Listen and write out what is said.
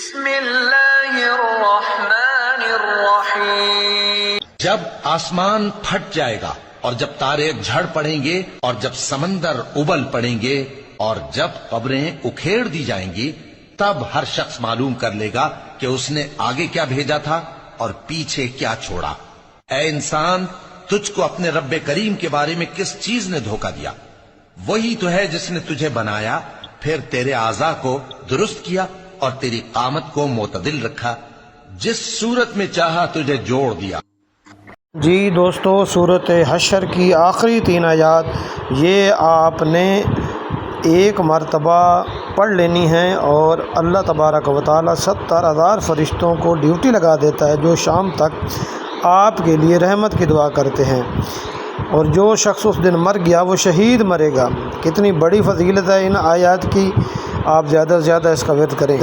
बिस्मिल्लाहिर्रहमानिर्रहीम। जब आसमान फट जाएगा और जब तारे झड़ पड़ेंगे और जब समंदर उबल पड़ेंगे और जब कब्रें उखेड़ दी जाएंगी, तब हर शख्स मालूम कर लेगा कि उसने आगे क्या भेजा था और पीछे क्या छोड़ा। ऐ इंसान, तुझको अपने रब्बे करीम के बारे में किस चीज ने धोखा दिया? वही तो है जिसने तुझे बनाया, फिर तेरे आज़ा को दुरुस्त किया और तेरी कामत को मोतदिल रखा, जिस सूरत में चाहा तुझे जोड़ दिया। जी दोस्तों, सूरत हशर की आखिरी 3 आयत ये आपने एक मरतबा पढ़ लेनी है और अल्लाह तबारक व तआला 70,000 फरिश्तों को ड्यूटी लगा देता है जो शाम तक आपके लिए रहमत की दुआ करते हैं। और जो शख्स उस दिन मर गया वो शहीद मरेगा। कितनी बड़ी फजीलत है इन आयत की। आप ज़्यादा से ज़्यादा इसका विर्द करें।